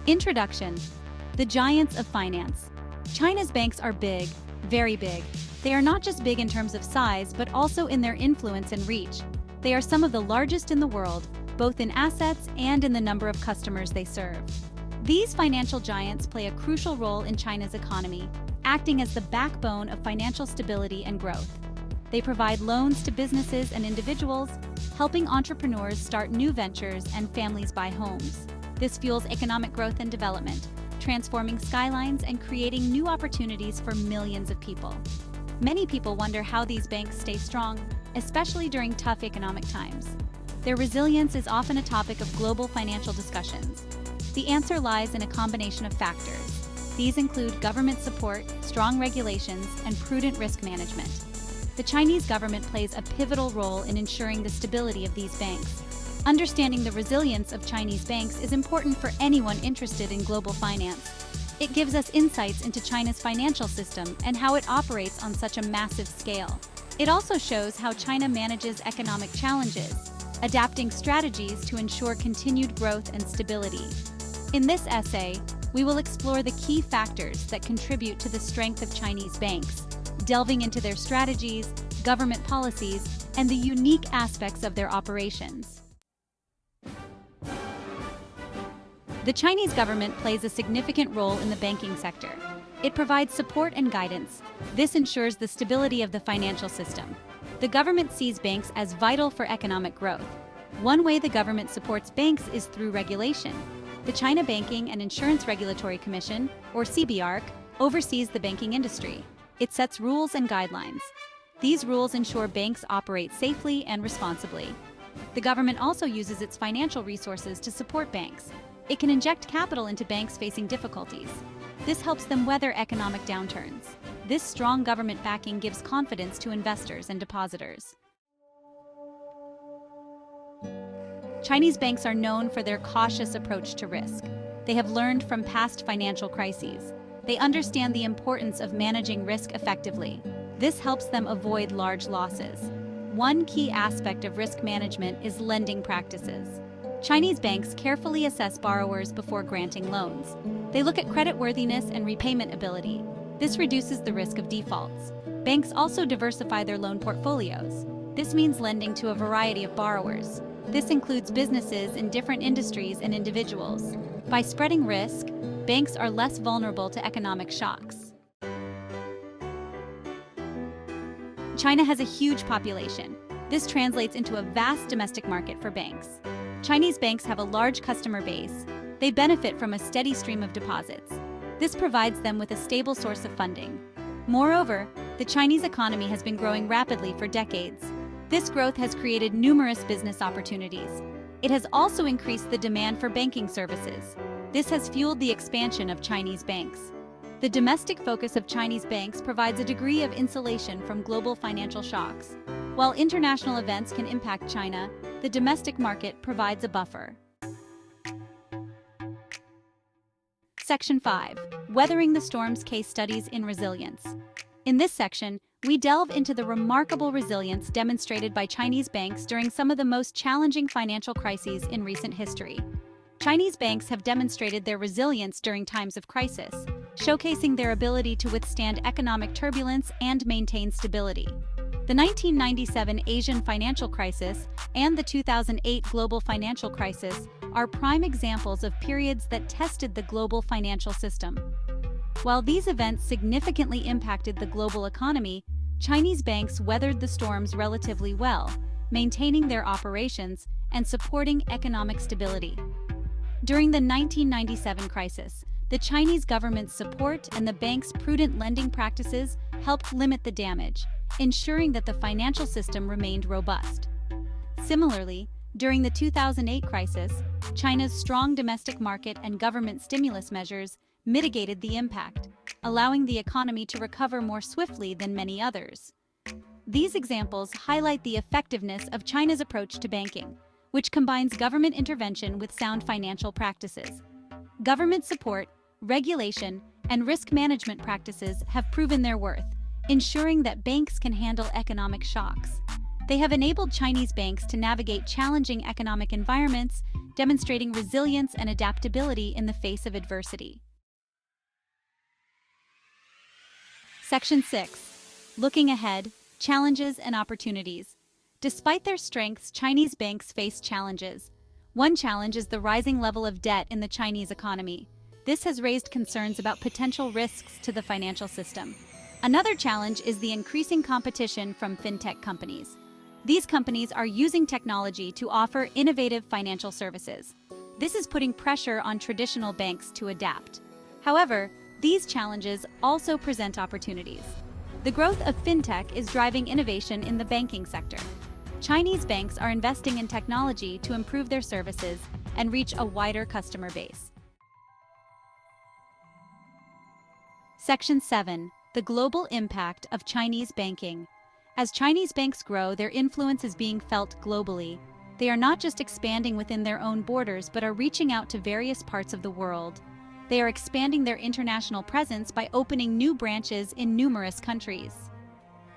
Introduction. The giants of finance. China's banks are big, very big. They are not just big in terms of size, but also in their influence and reach. They are some of the largest in the world, both in assets and in the number of customers they serve. These financial giants play a crucial role in China's economy, acting as the backbone of financial stability and growth. They provide loans to businesses and individuals, helping entrepreneurs start new ventures and families buy homes. This fuels economic growth and development, transforming skylines and creating new opportunities for millions of people. Many people wonder how these banks stay strong, especially during tough economic times. Their resilience is often a topic of global financial discussions. The answer lies in a combination of factors. These include government support, strong regulations, and prudent risk management. The Chinese government plays a pivotal role in ensuring the stability of these banks. Understanding the resilience of Chinese banks is important for anyone interested in global finance. It gives us insights into China's financial system and how it operates on such a massive scale. It also shows how China manages economic challenges, adapting strategies to ensure continued growth and stability. In this essay, we will explore the key factors that contribute to the strength of Chinese banks, delving into their strategies, government policies, and the unique aspects of their operations. The Chinese government plays a significant role in the banking sector. It provides support and guidance. This ensures the stability of the financial system. The government sees banks as vital for economic growth. One way the government supports banks is through regulation. The China Banking and Insurance Regulatory Commission, or CBRC, oversees the banking industry. It sets rules and guidelines. These rules ensure banks operate safely and responsibly. The government also uses its financial resources to support banks. It can inject capital into banks facing difficulties. This helps them weather economic downturns. This strong government backing gives confidence to investors and depositors. Chinese banks are known for their cautious approach to risk. They have learned from past financial crises. They understand the importance of managing risk effectively. This helps them avoid large losses. One key aspect of risk management is lending practices. Chinese banks carefully assess borrowers before granting loans. They look at creditworthiness and repayment ability. This reduces the risk of defaults. Banks also diversify their loan portfolios. This means lending to a variety of borrowers. This includes businesses in different industries and individuals. By spreading risk, banks are less vulnerable to economic shocks. China has a huge population. This translates into a vast domestic market for banks. Chinese banks have a large customer base. They benefit from a steady stream of deposits. This provides them with a stable source of funding. Moreover, the Chinese economy has been growing rapidly for decades. This growth has created numerous business opportunities. It has also increased the demand for banking services. This has fueled the expansion of Chinese banks. The domestic focus of Chinese banks provides a degree of insulation from global financial shocks. While international events can impact China, the domestic market provides a buffer. Section 5. Weathering the Storms Case Studies in Resilience. In this section, we delve into the remarkable resilience demonstrated by Chinese banks during some of the most challenging financial crises in recent history. Chinese banks have demonstrated their resilience during times of crisis, showcasing their ability to withstand economic turbulence and maintain stability. The 1997 Asian financial crisis and the 2008 global financial crisis are prime examples of periods that tested the global financial system. While these events significantly impacted the global economy, Chinese banks weathered the storms relatively well, maintaining their operations and supporting economic stability. During the 1997 crisis, the Chinese government's support and the bank's prudent lending practices helped limit the damage, ensuring that the financial system remained robust. Similarly, during the 2008 crisis, China's strong domestic market and government stimulus measures mitigated the impact, allowing the economy to recover more swiftly than many others. These examples highlight the effectiveness of China's approach to banking, which combines government intervention with sound financial practices. Government support, regulation, and risk management practices have proven their worth, ensuring that banks can handle economic shocks. They have enabled Chinese banks to navigate challenging economic environments, demonstrating resilience and adaptability in the face of adversity. Section 6. Looking ahead, challenges and opportunities. Despite their strengths, Chinese banks face challenges. One challenge is the rising level of debt in the Chinese economy. This has raised concerns about potential risks to the financial system. Another challenge is the increasing competition from fintech companies. These companies are using technology to offer innovative financial services. This is putting pressure on traditional banks to adapt. However, these challenges also present opportunities. The growth of fintech is driving innovation in the banking sector. Chinese banks are investing in technology to improve their services and reach a wider customer base. Section 7. The global impact of Chinese banking. As Chinese banks grow, their influence is being felt globally. They are not just expanding within their own borders, but are reaching out to various parts of the world. They are expanding their international presence by opening new branches in numerous countries.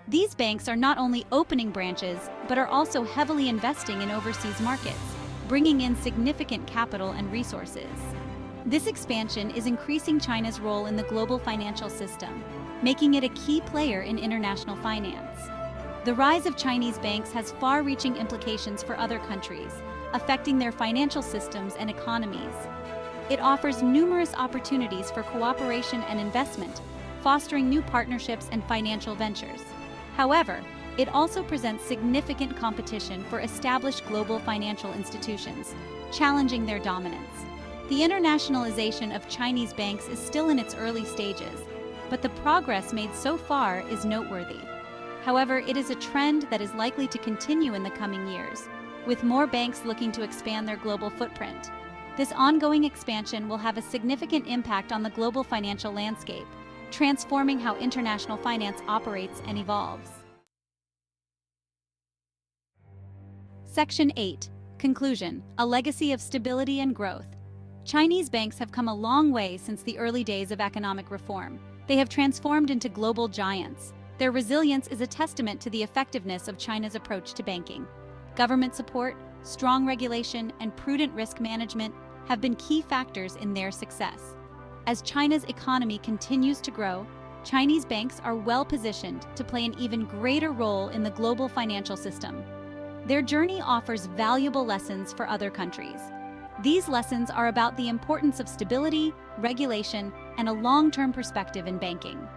These banks are not only opening branches, but are also heavily investing in overseas markets, bringing in significant capital and resources. This expansion is increasing China's role in the global financial system, making it a key player in international finance. The rise of Chinese banks has far-reaching implications for other countries, affecting their financial systems and economies. It offers numerous opportunities for cooperation and investment, fostering new partnerships and financial ventures. However, it also presents significant competition for established global financial institutions, challenging their dominance. The internationalization of Chinese banks is still in its early stages, but the progress made so far is noteworthy. However, it is a trend that is likely to continue in the coming years, with more banks looking to expand their global footprint. This ongoing expansion will have a significant impact on the global financial landscape, transforming how international finance operates and evolves. Section 8. Conclusion: a legacy of stability and growth. Chinese banks have come a long way since the early days of economic reform. They have transformed into global giants. Their resilience is a testament to the effectiveness of China's approach to banking. Government support, strong regulation, and prudent risk management have been key factors in their success. As China's economy continues to grow, Chinese banks are well-positioned to play an even greater role in the global financial system. Their journey offers valuable lessons for other countries. These lessons are about the importance of stability, regulation, and a long-term perspective in banking.